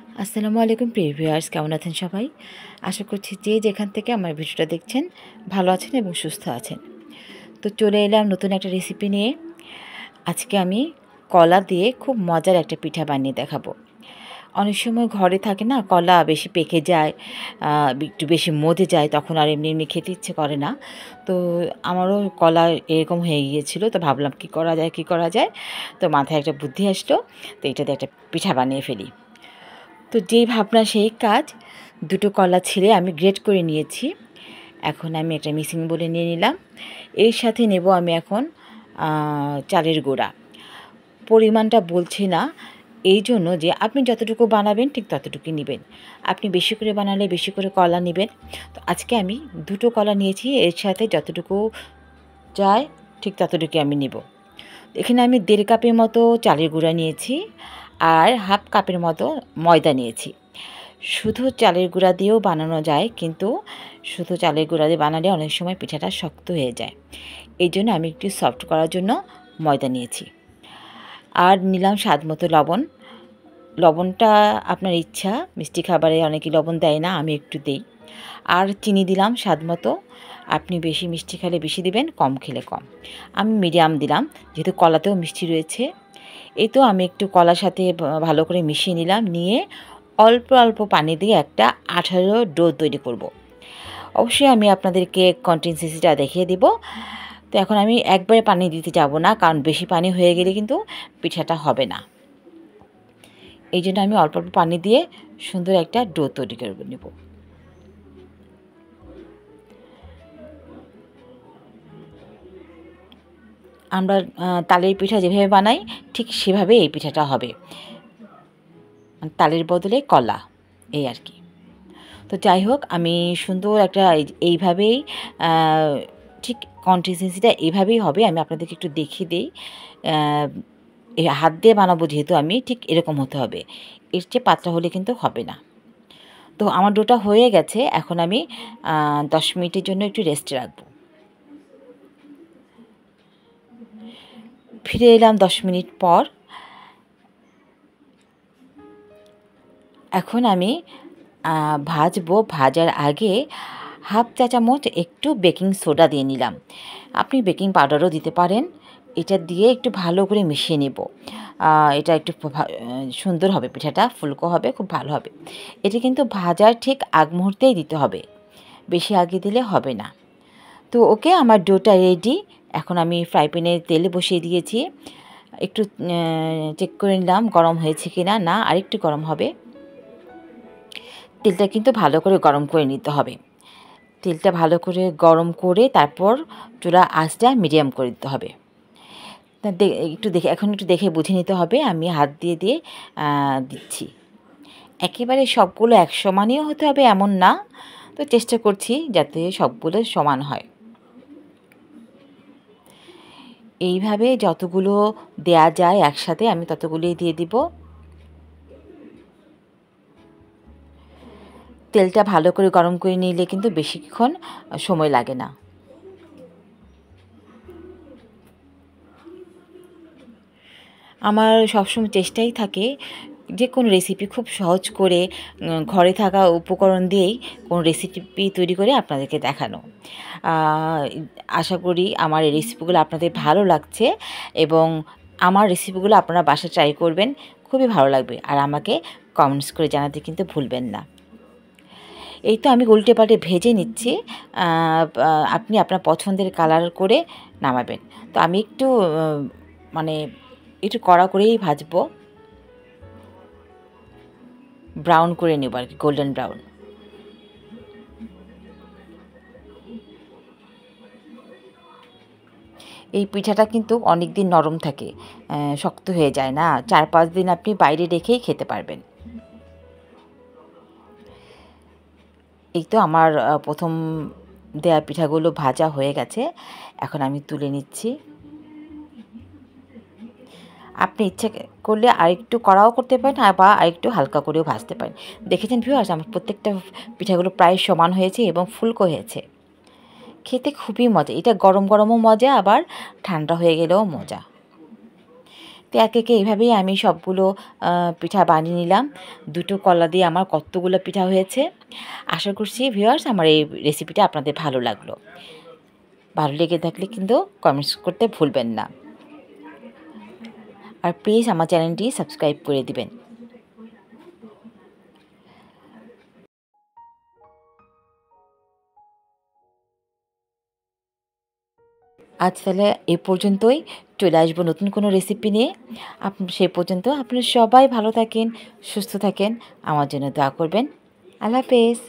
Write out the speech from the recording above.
আসসালামু আলাইকুম প্রিয় ভিউয়ার্স, কেমন আছেন সবাই? আশা করছি যে যেখান থেকে আমার ভিডিওটা দেখছেন ভালো আছেন এবং সুস্থ আছেন। তো চলে এলাম নতুন একটা রেসিপি নিয়ে। আজকে আমি কলা দিয়ে খুব মজার একটা পিঠা বানিয়ে দেখাবো। অনেক সময় ঘরে থাকে না, কলা বেশি পেকে যায়, একটু বেশি মজে যায়, তখন আর এমনি এমনি খেতে ইচ্ছে করে না। তো আমারও কলা এরকম হয়ে গিয়েছিল, তো ভাবলাম কী করা যায় কী করা যায়। তো মাথায় একটা বুদ্ধি আসলো, তো এটা দিয়ে একটা পিঠা বানিয়ে ফেলি। তো যেই ভাবনা সেই কাজ, দুটো কলা ছিলে আমি গ্রেট করে নিয়েছি। এখন আমি একটা মিক্সিং বোলে নিয়ে নিলাম। এর সাথে নেব আমি এখন চালের গুঁড়া। পরিমাণটা বলছি না, এই জন্য যে আপনি যতটুকু বানাবেন ঠিক ততটুকুই নেবেন। আপনি বেশি করে বানালে বেশি করে কলা নেবেন। তো আজকে আমি দুটো কলা নিয়েছি, এর সাথে যতটুকু চাই ঠিক ততটুকুই আমি নেব। এখানে আমি 1.5 কাপের মতো চালের গুঁড়া নিয়েছি আর হাফ কাপের মতো ময়দা নিয়েছি। শুধু চালের গুঁড়া দিয়েও বানানো যায়, কিন্তু শুধু চালের গুঁড়া দিয়ে বানালে অনেক সময় পিঠাটা শক্ত হয়ে যায়। এই জন্য আমি একটু সফট করার জন্য ময়দা নিয়েছি। আর নিলাম স্বাদ মতো লবণ। লবণটা আপনার ইচ্ছা, মিষ্টি খাবারে অনেকে লবণ দেয় না, আমি একটু দিই। আর চিনি দিলাম স্বাদ মতো। আপনি বেশি মিষ্টি খেলে বেশি দিবেন, কম খেলে কম। আমি মিডিয়াম দিলাম, যেহেতু কলাতেও মিষ্টি রয়েছে। এই তো আমি একটু কলার সাথে ভালো করে মিশিয়ে নিলাম, নিয়ে অল্প অল্প পানি দিয়ে একটা আঠালো ডো তৈরি করব। অবশ্যই আমি আপনাদেরকে কনসিস্টেন্সিটা দেখিয়ে দিব। তো এখন আমি একবারে পানি দিতে যাব না, কারণ বেশি পানি হয়ে গেলে কিন্তু পিঠাটা হবে না। এই জন্য আমি অল্প অল্প পানি দিয়ে সুন্দর একটা ডো তৈরি করে নেব। আমরা তালের পিঠা যেভাবে বানাই ঠিক সেভাবে এই পিঠাটা হবে, তালের বদলে কলা, এই আর কি। তো যাই হোক, আমি সুন্দর একটা এইভাবেই ঠিক কনসিস্টেন্সিটা এইভাবেই হবে। আমি আপনাদেরকে একটু দেখিয়ে দিই। এই হাত দিয়ে বানাবো যেহেতু, আমি ঠিক এরকম হতে হবে, এর চেয়ে পাতলা হলে কিন্তু হবে না। তো আমার ডোটা হয়ে গেছে, এখন আমি 10 মিনিটের জন্য একটু রেস্টে রাখবো। ফিরে এলাম 10 মিনিট পর। এখন আমি ভাজবো। ভাজার আগে হাফ চা চামচ একটু বেকিং সোডা দিয়ে নিলাম। আপনি বেকিং পাউডারও দিতে পারেন। এটা দিয়ে একটু ভালো করে মিশিয়ে নেব। এটা একটু সুন্দর হবে, পিঠাটা ফুলকো হবে, খুব ভালো হবে। এটা কিন্তু ভাজার ঠিক আগ মুহূর্তেই দিতে হবে, বেশি আগে দিলে হবে না। তো ওকে, আমার ডোটা রেডি। এখন আমি ফ্রাই প্যানে তেল বসিয়ে দিয়েছি। একটু চেক করে নিলাম গরম হয়েছে কি না। না, আরেকটু গরম হবে। তেলটা কিন্তু ভালো করে গরম করে নিতে হবে। তেলটা ভালো করে গরম করে তারপর চুলা আঁচটা মিডিয়াম করে দিতে হবে। একটু দেখে, এখন একটু দেখে বুঝে নিতে হবে। আমি হাত দিয়ে দিয়ে দিচ্ছি। একেবারে সবগুলো এক সমানই হতে হবে এমন না, তো চেষ্টা করছি যাতে সবগুলো সমান হয়। এইভাবে যতগুলো দেয়া যায় একসাথে আমি ততগুলোই দিয়ে দিব। তেলটা ভালো করে গরম করে নিলে কিন্তু বেশিক্ষণ সময় লাগে না। আমার সবসময় চেষ্টাই থাকে যে কোনো রেসিপি খুব সহজ করে ঘরে থাকা উপকরণ দিয়েই কোনো রেসিপি তৈরি করে আপনাদেরকে দেখানো। আশা করি আমার এই রেসিপিগুলো আপনাদের ভালো লাগছে, এবং আমার রেসিপিগুলো আপনারা বাসায় ট্রাই করবেন, খুবই ভালো লাগবে। আর আমাকে কমেন্টস করে জানাতে কিন্তু ভুলবেন না। এই তো আমি উল্টে পাল্টে ভেজে নিচ্ছি। আপনি আপনার পছন্দের কালার করে নামাবেন। তো আমি একটু মানে একটু কড়া করেই ভাজবো, ব্রাউন করে নেব আর কি, গোল্ডেন ব্রাউন। এই পিঠাটা কিন্তু অনেক দিন নরম থাকে, শক্ত হয়ে যায় না। 4-5 দিন আপনি বাইরে রেখেই খেতে পারবেন। এই তো আমার প্রথম দেয়া পিঠাগুলো ভাজা হয়ে গেছে। এখন আমি তুলে নিচ্ছি। আপনি ইচ্ছে করলে আরেকটু কড়াও করতে পারেন, বা আরেকটু হালকা করেও ভাজতে পারেন। দেখেছেন ভিউয়ার্স, আমার প্রত্যেকটা পিঠাগুলো প্রায় সমান হয়েছে এবং ফুলকো হয়েছে। খেতে খুবই মজা। এটা গরম গরমও মজা, আবার ঠান্ডা হয়ে গেলেও মজা। তো একে একে এইভাবেই আমি সবগুলো পিঠা বানিয়ে নিলাম। 2টো কলা দিয়ে আমার কতগুলো পিঠা হয়েছে। আশা করছি ভিউয়ার্স আমার এই রেসিপিটা আপনাদের ভালো লাগলো। ভালো লেগে থাকলে কিন্তু কমেন্টস করতে ভুলবেন না। আর প্লিজ আমার চ্যানেলটি সাবস্ক্রাইব করে দিবেন। আজ তাহলে এ পর্যন্তই। চলে আসবো নতুন কোনো রেসিপি নিয়ে। সেই পর্যন্ত আপনারা সবাই ভালো থাকেন, সুস্থ থাকেন। আমার জন্য দোয়া করবেন। আল্লাহ হাফেজ।